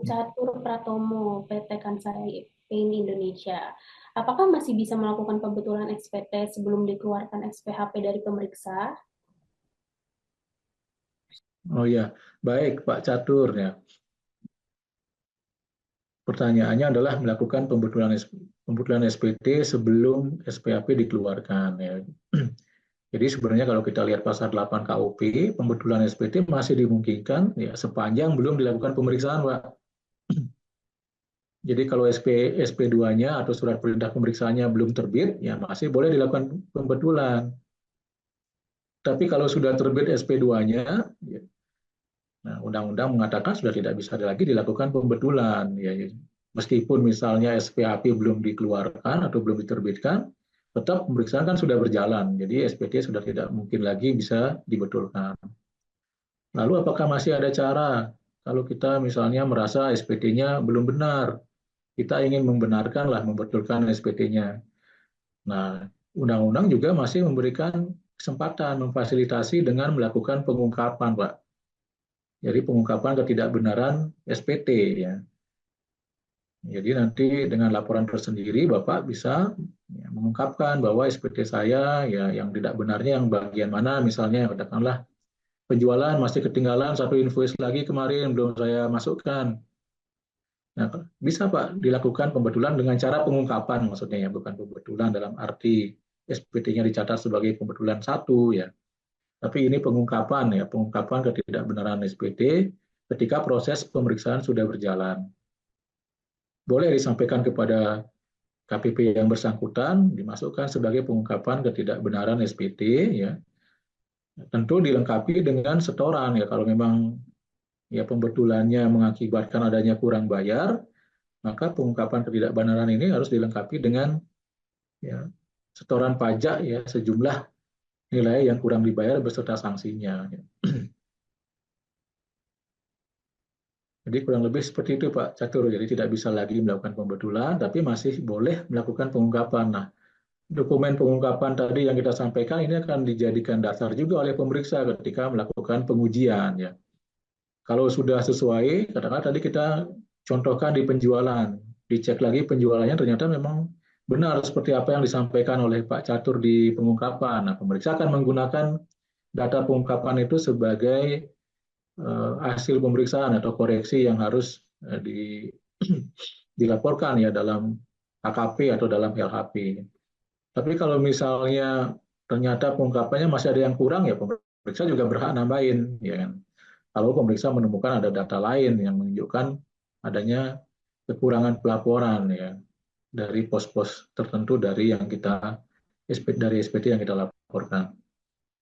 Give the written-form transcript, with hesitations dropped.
Catur Pratomo, PT Kansai Paint Indonesia. Apakah masih bisa melakukan pembetulan SPT sebelum dikeluarkan SPHP dari pemeriksa? Oh ya, baik Pak Catur ya. Pertanyaannya adalah melakukan pembetulan SPT sebelum SPAP dikeluarkan ya. Jadi sebenarnya kalau kita lihat pasal 8 KUP, pembetulan SPT masih dimungkinkan ya sepanjang belum dilakukan pemeriksaan, Pak. Jadi kalau SP2-nya atau surat perintah pemeriksaannya belum terbit, ya masih boleh dilakukan pembetulan. Tapi kalau sudah terbit SP2-nya, ya, nah, undang-undang mengatakan sudah tidak bisa lagi dilakukan pembetulan. Ya, ya. Meskipun misalnya SPAP belum dikeluarkan atau belum diterbitkan, tetap pemeriksaan kan sudah berjalan. Jadi SPT sudah tidak mungkin lagi bisa dibetulkan. Lalu apakah masih ada cara kalau kita misalnya merasa SPT-nya belum benar, kita ingin membenarkan lah, membetulkan SPT-nya. Nah, undang-undang juga masih memberikan kesempatan memfasilitasi dengan melakukan pengungkapan, Pak. Jadi pengungkapan ketidakbenaran SPT ya. Jadi nanti dengan laporan tersendiri Bapak bisa ya, mengungkapkan bahwa SPT saya ya yang tidak benarnya yang bagian mana, misalnya katakanlah penjualan masih ketinggalan satu invoice lagi kemarin belum saya masukkan. Nah, bisa Pak dilakukan pembetulan dengan cara pengungkapan, maksudnya ya, bukan pembetulan dalam arti SPT-nya dicatat sebagai pembetulan satu ya. Tapi ini pengungkapan ya, pengungkapan ketidakbenaran SPT ketika proses pemeriksaan sudah berjalan. Boleh disampaikan kepada KPP yang bersangkutan, dimasukkan sebagai pengungkapan ketidakbenaran SPT ya. Tentu dilengkapi dengan setoran ya, kalau memang ya pembetulannya mengakibatkan adanya kurang bayar, maka pengungkapan ketidakbenaran ini harus dilengkapi dengan ya, setoran pajak ya sejumlah nilai yang kurang dibayar beserta sanksinya. Ya. Jadi kurang lebih seperti itu Pak Catur. Jadi tidak bisa lagi melakukan pembetulan, tapi masih boleh melakukan pengungkapan. Nah, dokumen pengungkapan tadi yang kita sampaikan ini akan dijadikan dasar juga oleh pemeriksa ketika melakukan pengujian. Ya. Kalau sudah sesuai, katakan tadi kita contohkan di penjualan, dicek lagi penjualannya ternyata memang benar seperti apa yang disampaikan oleh Pak Catur di pengungkapan. Nah, pemeriksa akan menggunakan data pengungkapan itu sebagai hasil pemeriksaan atau koreksi yang harus dilaporkan ya dalam AKP atau dalam LHP. Tapi kalau misalnya ternyata pengungkapannya masih ada yang kurang, ya pemeriksa juga berhak nambahin, ya kan? Kalau pemeriksa menemukan ada data lain yang menunjukkan adanya kekurangan pelaporan ya dari pos-pos tertentu dari yang kita dari SPT yang kita laporkan.